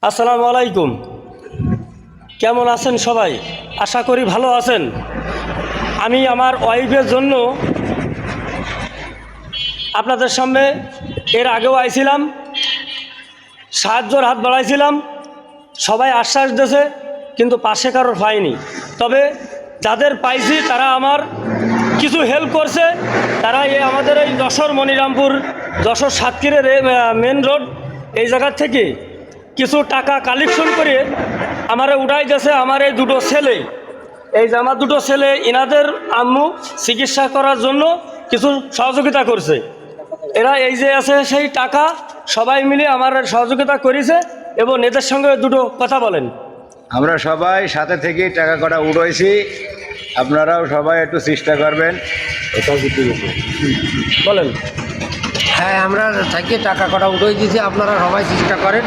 আসসালামু আলাইকুম। কেমন আছেন সবাই? আশা করি ভালো আছেন। আমি আমার ওয়াইফের জন্য আপনাদের সামনে এর আগেও আইছিলাম, সাহায্যর হাত বাড়াইছিলাম, সবাই আশ্বাস দিয়েছে, কিন্তু পাশে কারোর পাইনি। তবে যাদের পাইছি তারা আমার কিছু হেল্প করছে। তারা আমাদের এই যশোর মনিরামপুর, যশোর সাতক্ষীরের মেন রোড এই জায়গা থেকে কিছু টাকা কালেকশন করে আমারে উঠাই গেছে। আমার এই দুটো ছেলে, এই যে আমার দুটো ছেলে, ইনাদের আম্মু চিকিৎসা করার জন্য কিছু সহযোগিতা করছে। এরা এই যে আছে সেই টাকা সবাই মিলে আমার সহযোগিতা করেছে। এবং এদের সঙ্গে দুটো কথা বলেন। আমরা সবাই সাথে থেকে টাকা কটা উড়াইছি, আপনারাও সবাই একটু চেষ্টা করবেন। বলেন। হ্যাঁ, আমরা থেকে টাকা কটা উঠে দিয়েছি, আপনারা সবাই চেষ্টা করেন।